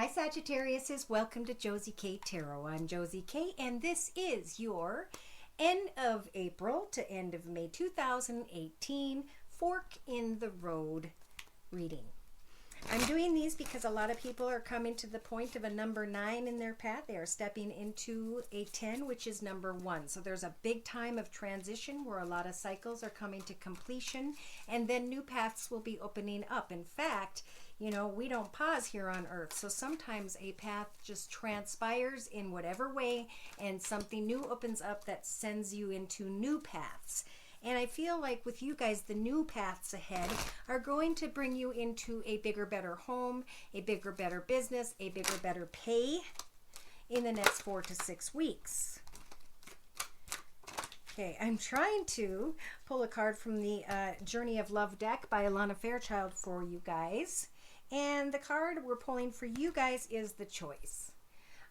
Hi Sagittarius, welcome to Josie K Tarot. I'm Josie K and this is your end of April to end of May 2018 fork in the road reading. I'm doing these because a lot of people are coming to the point of a number 9 in their path. They are stepping into a 10, which is number 1. So there's a big time of transition where a lot of cycles are coming to completion and then new paths will be opening up. In fact, you know, we don't pause here on earth. So sometimes a path just transpires in whatever way and something new opens up that sends you into new paths. And I feel like with you guys, the new paths ahead are going to bring you into a bigger, better home, a bigger, better business, a bigger, better pay in the next 4 to 6 weeks. Okay, I'm trying to pull a card from the Journey of Love deck by Alana Fairchild for you guys. And the card we're pulling for you guys is the choice.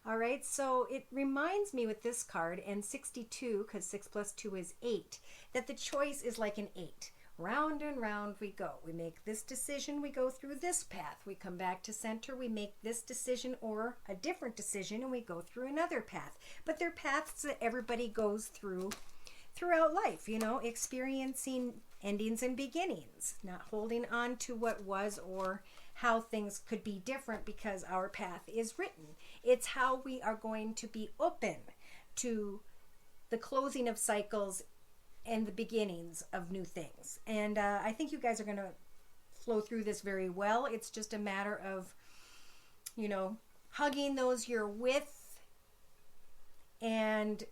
All right, so it reminds me with this card, and 62, because 6 plus 2 is 8, that the choice is like an 8. Round and round we go. We make this decision, we go through this path. We come back to center, we make this decision or a different decision, and we go through another path. But they're paths that everybody goes through throughout life, you know, experiencing endings and beginnings, not holding on to what was or how things could be different because our path is written. It's how we are going to be open to the closing of cycles and the beginnings of new things. And I think you guys are going to flow through this very well. It's just a matter of, you know, hugging those you're with and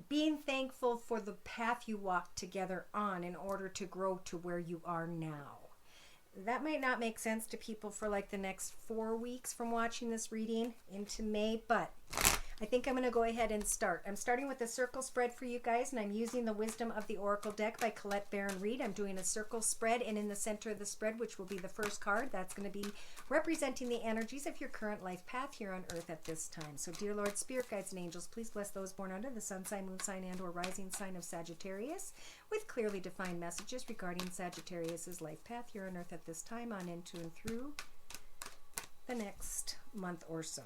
being thankful for the path you walked together on in order to grow to where you are now. That might not make sense to people for like the next 4 weeks from watching this reading into May, but I think I'm going to go ahead and start. I'm starting with a circle spread for you guys, and I'm using the Wisdom of the Oracle deck by Colette Baron Reed. I'm doing a circle spread, and in the center of the spread, which will be the first card, that's going to be representing the energies of your current life path here on earth at this time. So dear Lord, Spirit Guides and Angels, please bless those born under the sun sign, moon sign, and or rising sign of Sagittarius with clearly defined messages regarding Sagittarius's life path here on earth at this time on into and through the next month or so.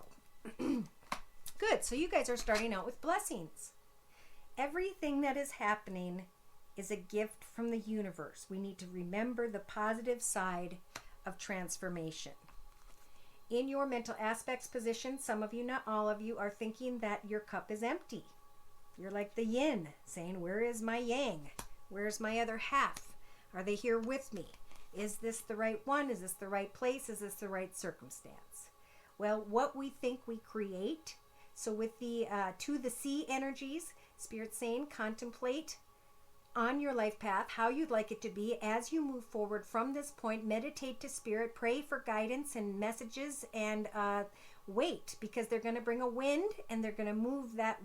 Good, so you guys are starting out with blessings. Everything that is happening is a gift from the universe. We need to remember the positive side of transformation. In your mental aspects position, some of you, not all of you, are thinking that your cup is empty. You're like the yin, saying, where is my yang? Where's my other half? Are they here with me? Is this the right one? Is this the right place? Is this the right circumstance? Well, what we think we create. So with the to the sea energies, Spirit saying, contemplate on your life path how you'd like it to be as you move forward from this point. Meditate to Spirit, pray for guidance and messages, and wait, because they're going to bring a wind and they're going to move that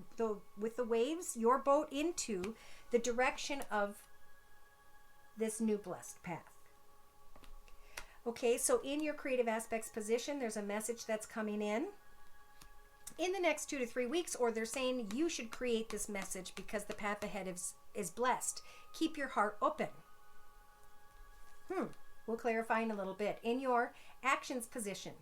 with the waves, your boat into the direction of this new blessed path. Okay, so in your creative aspects position, there's a message that's coming in the next 2 to 3 weeks, or they're saying you should create this message because the path ahead is blessed. Keep your heart open. We'll clarify in a little bit. In your actions position,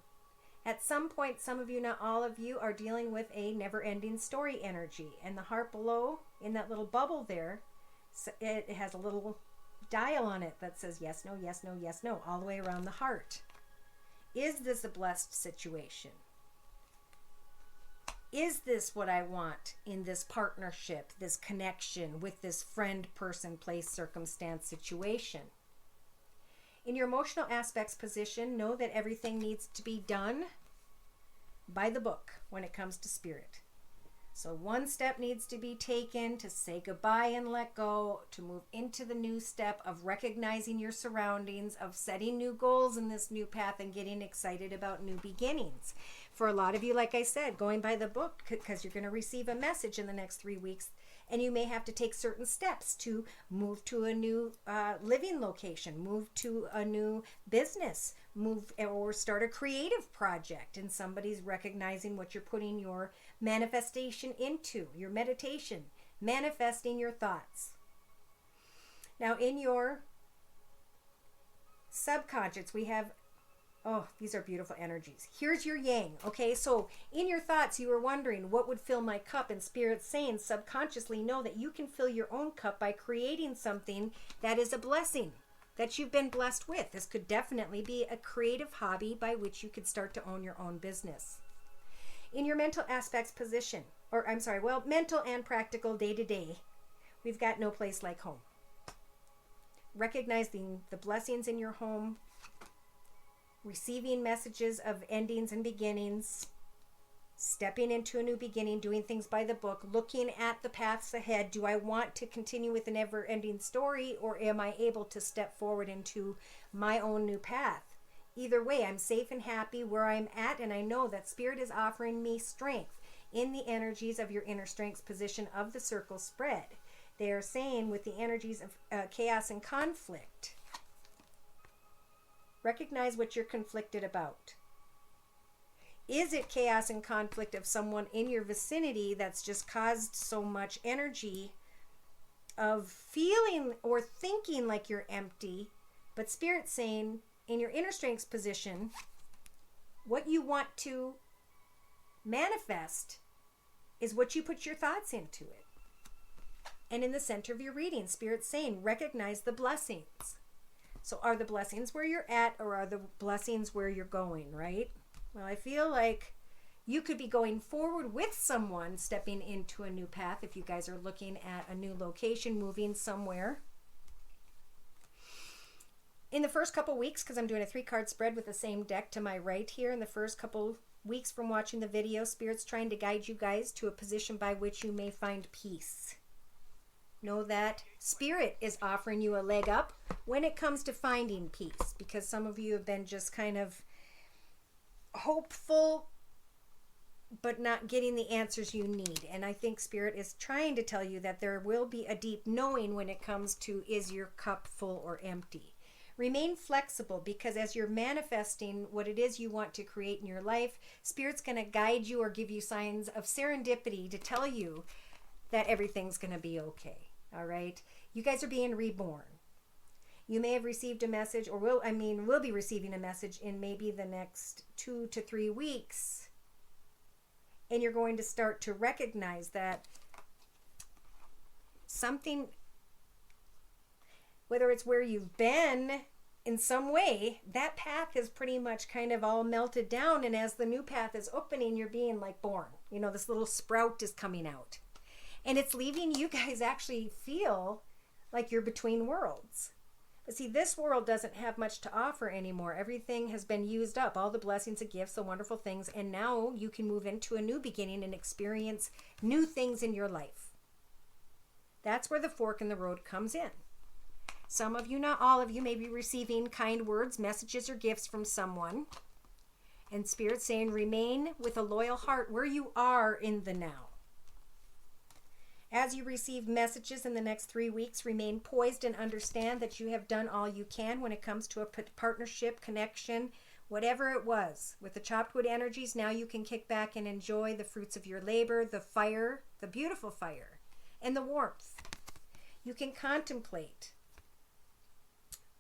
at some point, some of you, not all of you, are dealing with a never-ending story energy, and the heart below, in that little bubble there, it has a little dial on it that says yes, no, yes, no, yes, no, all the way around the heart. Is this a blessed situation? Is this what I want in this partnership, this connection with this friend, person, place, circumstance, situation? In your emotional aspects position, know that everything needs to be done by the book when it comes to Spirit. So one step needs to be taken to say goodbye and let go, to move into the new step of recognizing your surroundings, of setting new goals in this new path and getting excited about new beginnings. For a lot of you, like I said, going by the book, because you're going to receive a message in the next 3 weeks, and you may have to take certain steps to move to a new living location, move to a new business, move or start a creative project, and somebody's recognizing what you're putting your manifestation into, your meditation, manifesting your thoughts. Now in your subconscious, we have Oh, these are beautiful energies. Here's your yang. Okay, so in your thoughts, you were wondering what would fill my cup, and Spirit's saying subconsciously know that you can fill your own cup by creating something that is a blessing that you've been blessed with. This could definitely be a creative hobby by which you could start to own your own business. In your mental aspects position, or I'm sorry, well, mental and practical day to day, we've got no place like home. Recognizing the blessings in your home, receiving messages of endings and beginnings, stepping into a new beginning, doing things by the book, looking at the paths ahead. Do I want to continue with a never-ending story, or am I able to step forward into my own new path? Either way, I'm safe and happy where I'm at, and I know that Spirit is offering me strength in the energies of your inner strengths position of the circle spread. They are saying with the energies of chaos and conflict, recognize what you're conflicted about. Is it chaos and conflict of someone in your vicinity that's just caused so much energy of feeling or thinking like you're empty, but Spirit's saying in your inner strengths position, what you want to manifest is what you put your thoughts into it. And in the center of your reading, Spirit's saying recognize the blessings. So are the blessings where you're at, or are the blessings where you're going, right? Well, I feel like you could be going forward with someone stepping into a new path if you guys are looking at a new location, moving somewhere. In the first couple weeks, because I'm doing a 3-card spread with the same deck to my right here, in the first couple weeks from watching the video, Spirit's trying to guide you guys to a position by which you may find peace. Know that Spirit is offering you a leg up when it comes to finding peace, because some of you have been just kind of hopeful but not getting the answers you need. And I think Spirit is trying to tell you that there will be a deep knowing when it comes to, is your cup full or empty? Remain flexible, because as you're manifesting what it is you want to create in your life, Spirit's going to guide you or give you signs of serendipity to tell you that everything's going to be okay. All right. You guys are being reborn. You may have received a message, or will be receiving a message in maybe the next 2 to 3 weeks. And you're going to start to recognize that something, whether it's where you've been in some way, that path is pretty much kind of all melted down. And as the new path is opening, you're being like born. You know, this little sprout is coming out. And it's leaving you guys actually feel like you're between worlds. But see, this world doesn't have much to offer anymore. Everything has been used up, all the blessings and gifts, the wonderful things, and now you can move into a new beginning and experience new things in your life. That's where the fork in the road comes in. Some of you, not all of you, may be receiving kind words, messages, or gifts from someone. And Spirit's saying, remain with a loyal heart where you are in the now. As you receive messages in the next 3 weeks, remain poised and understand that you have done all you can when it comes to a partnership, connection, whatever it was. With the chopped wood energies, now you can kick back and enjoy the fruits of your labor, the fire, the beautiful fire, and the warmth. You can contemplate.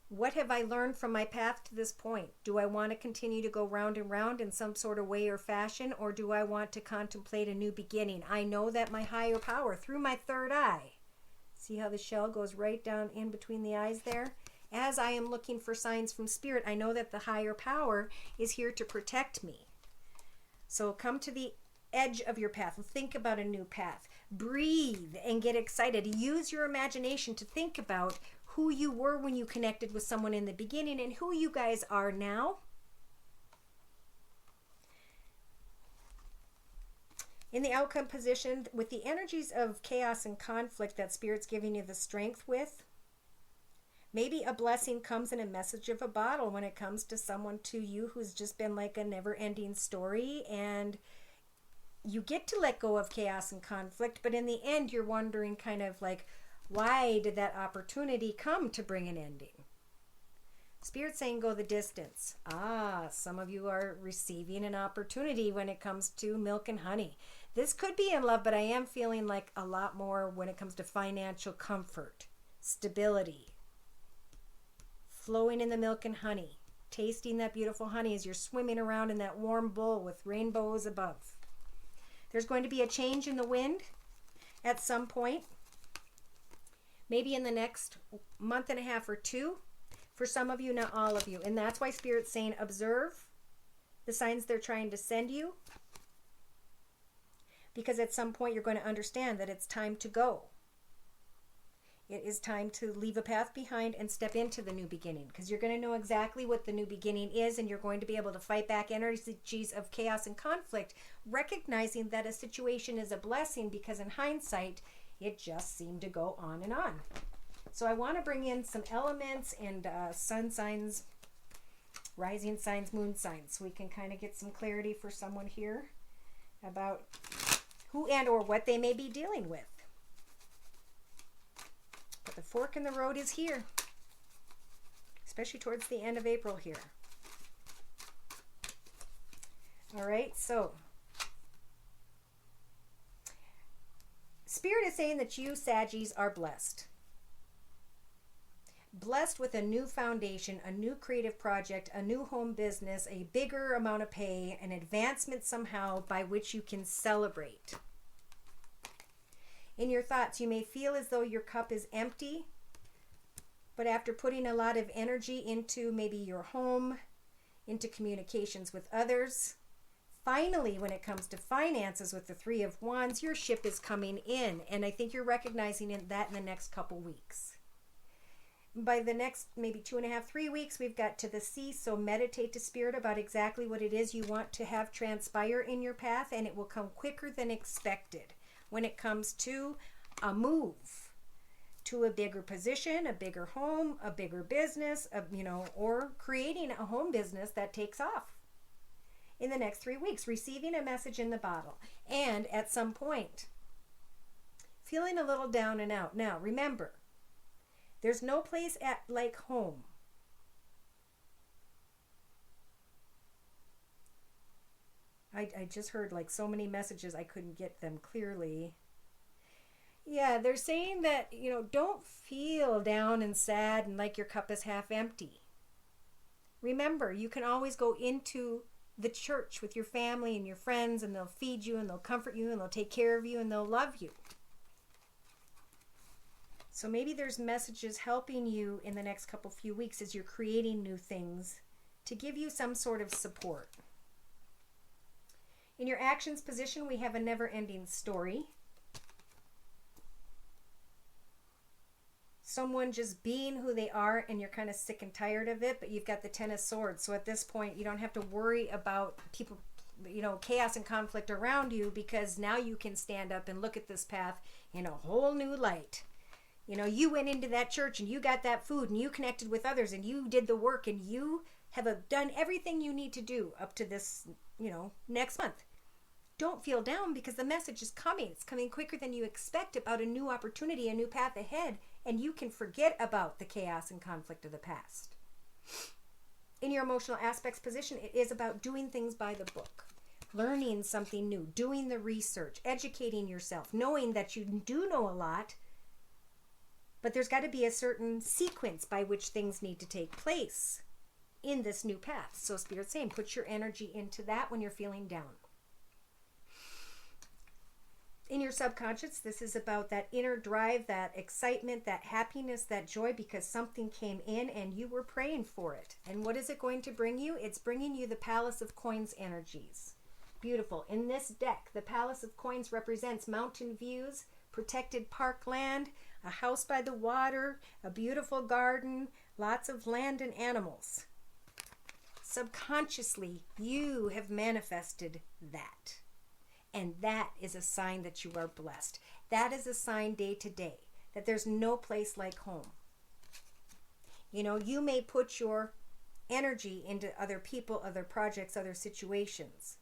What have I learned from my path to this point? Do I want to continue to go round and round in some sort of way or fashion, or do I want to contemplate a new beginning? I know that my higher power, through my third eye, see how the shell goes right down in between the eyes there? As I am looking for signs from Spirit, I know that the higher power is here to protect me. So come to the edge of your path. Think about a new path. Breathe and get excited. Use your imagination to think about who you were when you connected with someone in the beginning and who you guys are now. In the outcome position, with the energies of chaos and conflict that Spirit's giving you the strength with, maybe a blessing comes in a message of a bottle when it comes to someone to you who's just been like a never-ending story, and you get to let go of chaos and conflict, but in the end you're wondering kind of like, why did that opportunity come to bring an ending? Spirit's saying go the distance. Some of you are receiving an opportunity when it comes to milk and honey. This could be in love, but I am feeling like a lot more when it comes to financial comfort, stability, flowing in the milk and honey. tasting that beautiful honey as you're swimming around in that warm bowl with rainbows above. There's going to be a change in the wind at some point, maybe in the next month and a half or two. For some of you, not all of you. And that's why Spirit's saying observe the signs they're trying to send you. Because at some point you're going to understand that it's time to go. It is time to leave a path behind and step into the new beginning. Because you're going to know exactly what the new beginning is, and you're going to be able to fight back energies of chaos and conflict, recognizing that a situation is a blessing because in hindsight, it just seemed to go on and on. So I want to bring in some elements and sun signs, rising signs, moon signs, so we can kind of get some clarity for someone here about who and or what they may be dealing with. But the fork in the road is here, especially towards the end of April here. All right, so Spirit is saying that you, Saggies, are blessed. Blessed with a new foundation, a new creative project, a new home business, a bigger amount of pay, an advancement somehow by which you can celebrate. In your thoughts, you may feel as though your cup is empty, but after putting a lot of energy into maybe your home, into communications with others, finally, when it comes to finances with the Three of Wands, your ship is coming in, and I think you're recognizing that in the next couple weeks. By the next maybe 2.5, 3 weeks, we've got to the sea. So meditate to Spirit about exactly what it is you want to have transpire in your path, and it will come quicker than expected when it comes to a move to a bigger position, a bigger home, a bigger business, or creating a home business that takes off in the next 3 weeks, receiving a message in the bottle, and at some point feeling a little down and out. Now, remember, there's no place like home. I just heard like so many messages, I couldn't get them clearly. Yeah, they're saying that, don't feel down and sad and like your cup is half empty. Remember, you can always go into the church with your family and your friends, and they'll feed you and they'll comfort you and they'll take care of you and they'll love you. So maybe there's messages helping you in the next few weeks as you're creating new things to give you some sort of support. In your actions position, we have a never-ending story. Someone just being who they are, and you're kind of sick and tired of it, but you've got the Ten of Swords. So at this point, you don't have to worry about people, chaos and conflict around you, because now you can stand up and look at this path in a whole new light. You went into that church and you got that food and you connected with others and you did the work and you have done everything you need to do up to this, next month. Don't feel down, because the message is coming. It's coming quicker than you expect about a new opportunity, a new path ahead, and you can forget about the chaos and conflict of the past. In your emotional aspects position, it is about doing things by the book, learning something new, doing the research, educating yourself, knowing that you do know a lot, but there's got to be a certain sequence by which things need to take place in this new path. So Spirit's saying, put your energy into that when you're feeling down. In your subconscious, this is about that inner drive, that excitement, that happiness, that joy, because something came in and you were praying for it. And what is it going to bring you? It's bringing you the Palace of Coins energies. Beautiful. In this deck, the Palace of Coins represents mountain views, protected parkland, a house by the water, a beautiful garden, lots of land and animals. Subconsciously, you have manifested that. And that is a sign that you are blessed. That is a sign day to day that there's no place like home. You may put your energy into other people, other projects, other situations.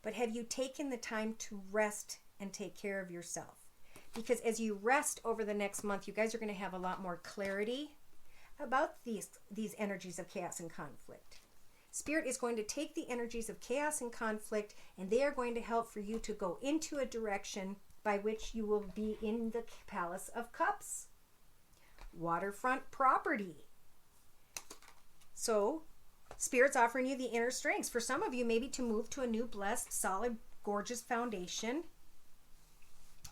But have you taken the time to rest and take care of yourself? Because as you rest over the next month, you guys are going to have a lot more clarity about these energies of chaos and conflict. Spirit is going to take the energies of chaos and conflict, and they are going to help for you to go into a direction by which you will be in the Palace of Cups. Waterfront property. So Spirit's offering you the inner strengths. For some of you, maybe to move to a new, blessed, solid, gorgeous foundation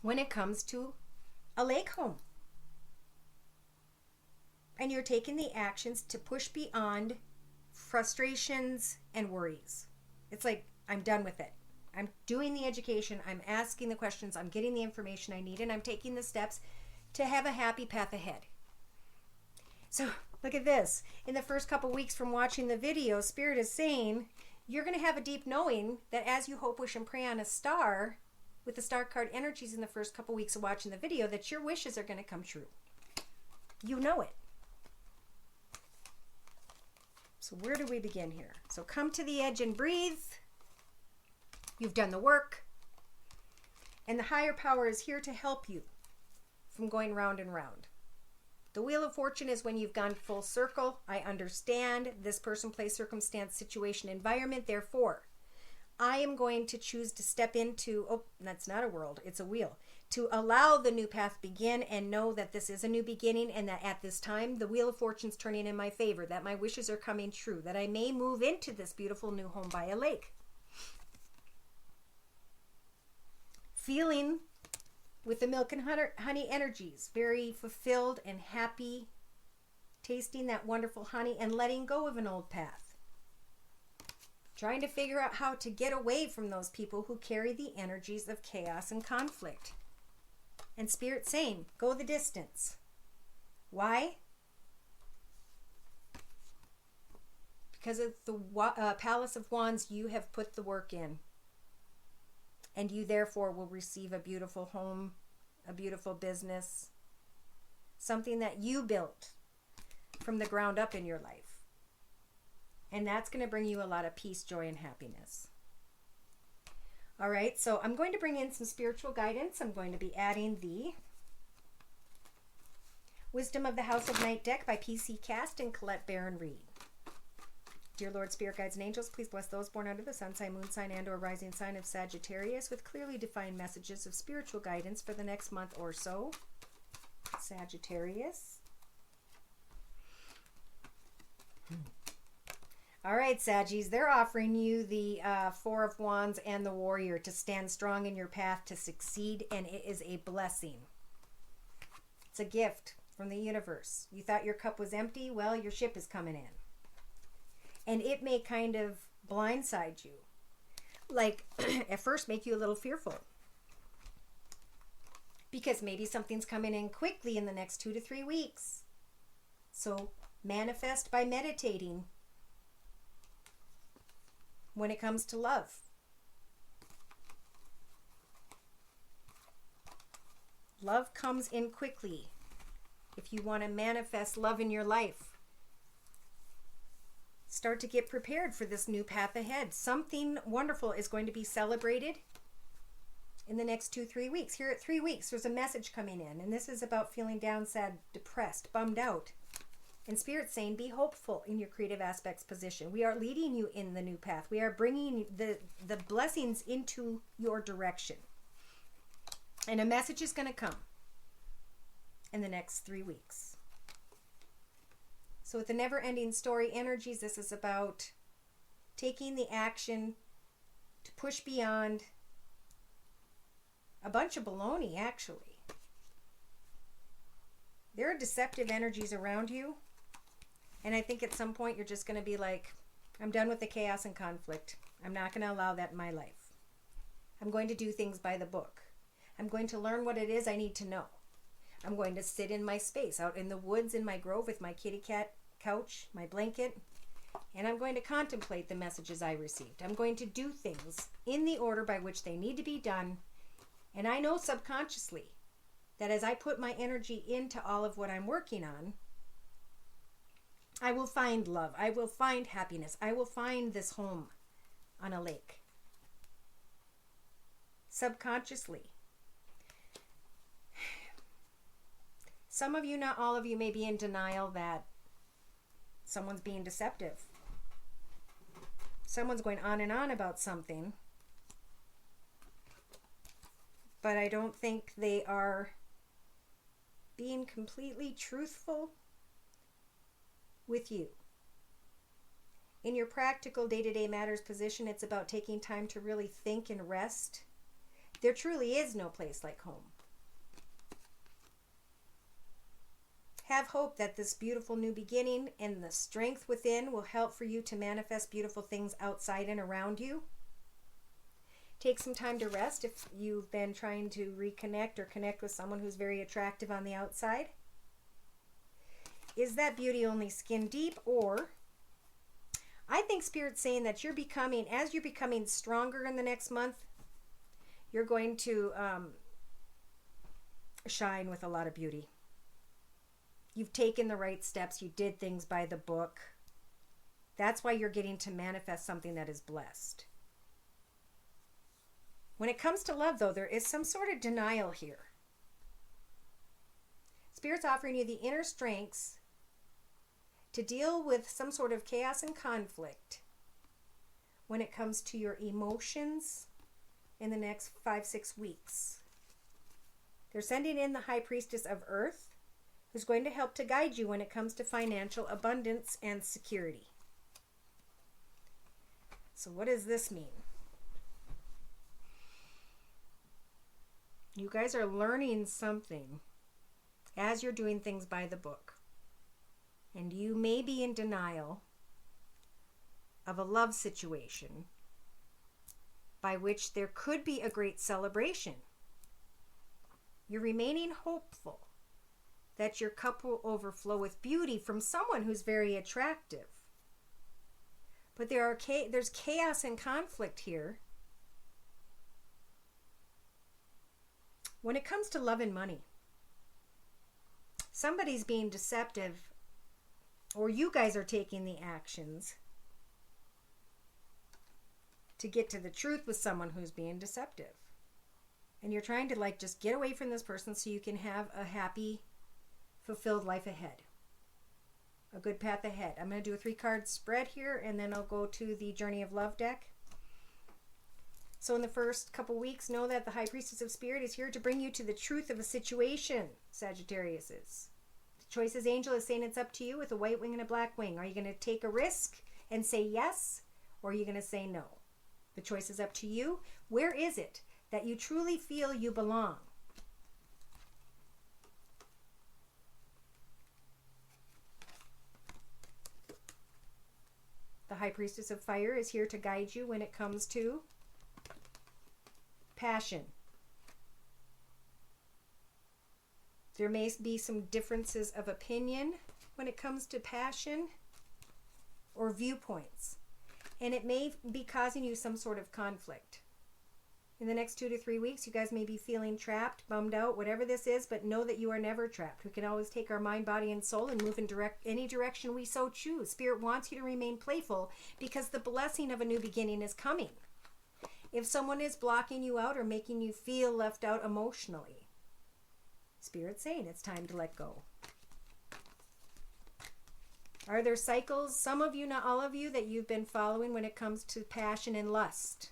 when it comes to a lake home. And you're taking the actions to push beyond frustrations and worries. It's like, I'm done with it. I'm doing the education. I'm asking the questions. I'm getting the information I need. And I'm taking the steps to have a happy path ahead. So look at this. In the first couple weeks from watching the video, Spirit is saying you're going to have a deep knowing that as you hope, wish, and pray on a star, with the star card energies in the first couple weeks of watching the video, that your wishes are going to come true. You know it. So where do we begin here? So come to the edge and breathe. You've done the work. And the higher power is here to help you from going round and round. The Wheel of Fortune is when you've gone full circle. I understand this person, place, circumstance, situation, environment. Therefore, I am going to choose to step into, oh, that's not a world, it's a wheel, to allow the new path begin and know that this is a new beginning and that at this time, the Wheel of Fortune's turning in my favor, that my wishes are coming true, that I may move into this beautiful new home by a lake. Feeling with the milk and honey energies, very fulfilled and happy, tasting that wonderful honey and letting go of an old path. Trying to figure out how to get away from those people who carry the energies of chaos and conflict. And Spirit saying, go the distance. Why? Because of the Palace of Wands, you have put the work in. And you therefore will receive a beautiful home, a beautiful business, something that you built from the ground up in your life. And that's going to bring you a lot of peace, joy, and happiness. All right, so I'm going to bring in some spiritual guidance. I'm going to be adding the Wisdom of the House of Night deck by PC Cast and Colette Baron Reed. Dear Lord, Spirit Guides and Angels, please bless those born under the sun sign, moon sign, and or rising sign of Sagittarius with clearly defined messages of spiritual guidance for the next month or so. Sagittarius. All right, Saggies, they're offering you the Four of Wands and the Warrior to stand strong in your path to succeed, and it is a blessing. It's a gift from the universe. You thought your cup was empty? Well, your ship is coming in. And it may kind of blindside you. Like, at first make you a little fearful. Because maybe something's coming in quickly in the next 2 to 3 weeks. So manifest by meditating when it comes to love. Love comes in quickly. If you want to manifest love in your life, start to get prepared for this new path ahead. Something wonderful is going to be celebrated in the next 2-3 weeks. Here at 3 weeks, there's a message coming in, and this is about feeling down, sad, depressed, bummed out. And Spirit's saying, be hopeful in your creative aspects position. We are leading you in the new path. We are bringing the blessings into your direction. And a message is going to come in the next 3 weeks. So with the never-ending story energies, this is about taking the action to push beyond a bunch of baloney, actually. There are deceptive energies around you. And I think at some point you're just going to be like, I'm done with the chaos and conflict. I'm not going to allow that in my life. I'm going to do things by the book. I'm going to learn what it is I need to know. I'm going to sit in my space, out in the woods, in my grove with my kitty cat couch, my blanket, and I'm going to contemplate the messages I received. I'm going to do things in the order by which they need to be done. And I know subconsciously that as I put my energy into all of what I'm working on, I will find love. I will find happiness. I will find this home on a lake. Subconsciously. Some of you, not all of you, may be in denial that someone's being deceptive. Someone's going on and on about something. But I don't think they are being completely truthful with you. in your practical day-to-day matters position, it's about taking time to really think and rest. There truly is no place like home. Have hope that this beautiful new beginning and the strength within will help for you to manifest beautiful things outside and around you. Take some time to rest if you've been trying to reconnect or connect with someone who's very attractive on the outside. Is that beauty only skin deep? Or I think Spirit's saying that as you're becoming stronger in the next month, you're going to shine with a lot of beauty. You've taken the right steps. You did things by the book. That's why you're getting to manifest something that is blessed. When it comes to love, though, there is some sort of denial here. Spirit's offering you the inner strengths to deal with some sort of chaos and conflict when it comes to your emotions in the next 5-6 weeks. They're sending in the High Priestess of Earth, who's going to help to guide you when it comes to financial abundance and security. So what does this mean? You guys are learning something as you're doing things by the book. And you may be in denial of a love situation by which there could be a great celebration. You're remaining hopeful that your cup will overflow with beauty from someone who's very attractive. But there's chaos and conflict here when it comes to love and money. Somebody's being deceptive, or you guys are taking the actions to get to the truth with someone who's being deceptive. And you're trying to just get away from this person so you can have a happy, fulfilled life ahead. A good path ahead. I'm going to do a 3-card spread here, and then I'll go to the Journey of Love deck. So in the first couple weeks, know that the High Priestess of Spirit is here to bring you to the truth of a situation, Sagittarius is. The Choices Angel is saying it's up to you with a white wing and a black wing. Are you going to take a risk and say yes, or are you going to say no? The choice is up to you. Where is it that you truly feel you belong? The High Priestess of Fire is here to guide you when it comes to passion. There may be some differences of opinion when it comes to passion or viewpoints, and it may be causing you some sort of conflict. In the next 2 to 3 weeks, you guys may be feeling trapped, bummed out, whatever this is, but know that you are never trapped. We can always take our mind, body, and soul and move in any direction we so choose. Spirit wants you to remain playful because the blessing of a new beginning is coming. If someone is blocking you out or making you feel left out emotionally, Spirit's saying it's time to let go. Are there cycles, some of you, not all of you, that you've been following when it comes to passion and lust?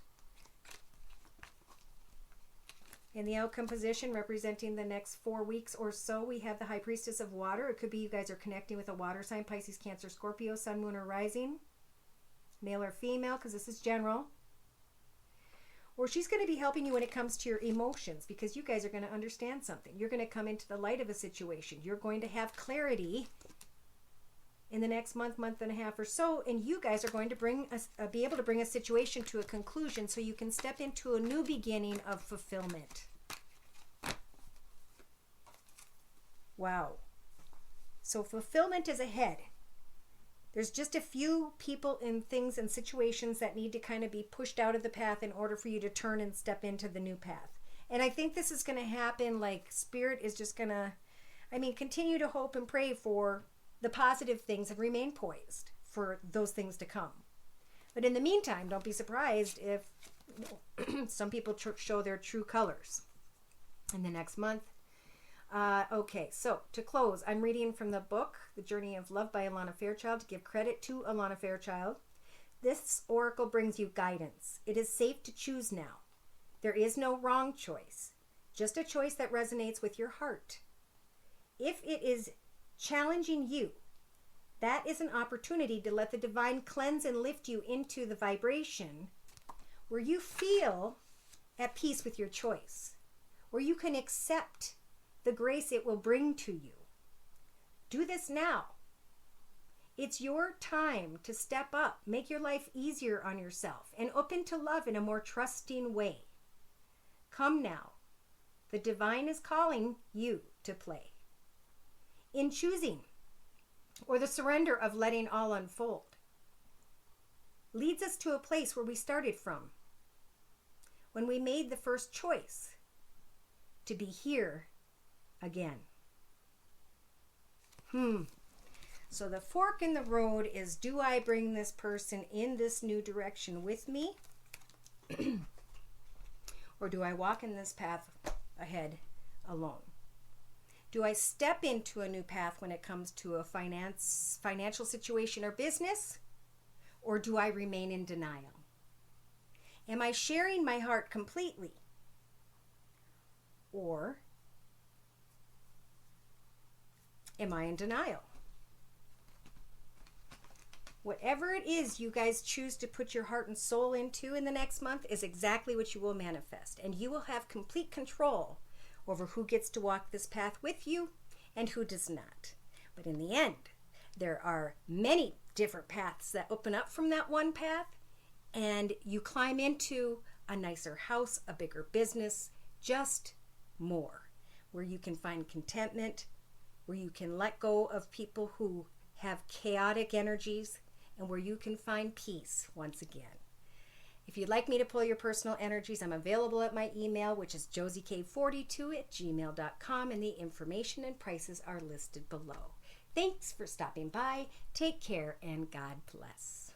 In the outcome position, representing the next 4 weeks or so, we have the High Priestess of Water. It could be you guys are connecting with a water sign, Pisces, Cancer, Scorpio, Sun, Moon, or Rising. Male or female, because this is general. Or she's going to be helping you when it comes to your emotions, because you guys are going to understand something. You're going to come into the light of a situation. You're going to have clarity in the next month, month and a half or so, and you guys are going to be able to bring a situation to a conclusion so you can step into a new beginning of fulfillment. Wow. So fulfillment is ahead. There's just a few people and things and situations that need to kind of be pushed out of the path in order for you to turn and step into the new path. And I think this is going to happen, Spirit is just going to, continue to hope and pray for the positive things and remain poised for those things to come. But in the meantime, don't be surprised if some people show their true colors in the next month. Okay, so to close, I'm reading from the book, The Journey of Love by Alana Fairchild, to give credit to Alana Fairchild. This oracle brings you guidance. It is safe to choose now. There is no wrong choice, just a choice that resonates with your heart. If it is challenging you That is an opportunity to let the divine cleanse and lift you into the vibration where you feel at peace with your choice, where you can accept the grace it will bring to you. Do this now. It's your time to step up, make your life easier on yourself, and open to love in a more trusting way. Come now. The divine is calling you to play. In choosing, or the surrender of letting all unfold, leads us to a place where we started from, when we made the first choice to be here again. So the fork in the road is, do I bring this person in this new direction with me? Or do I walk in this path ahead alone? Do I step into a new path when it comes to a financial situation or business? Or do I remain in denial? Am I sharing my heart completely? Or am I in denial? Whatever it is you guys choose to put your heart and soul into in the next month is exactly what you will manifest. And you will have complete control over who gets to walk this path with you and who does not. But in the end, there are many different paths that open up from that one path, and you climb into a nicer house, a bigger business, just more, where you can find contentment, where you can let go of people who have chaotic energies, and where you can find peace once again. If you'd like me to pull your personal energies, I'm available at my email, which is josiek42@gmail.com, and the information and prices are listed below. Thanks for stopping by. Take care, and God bless.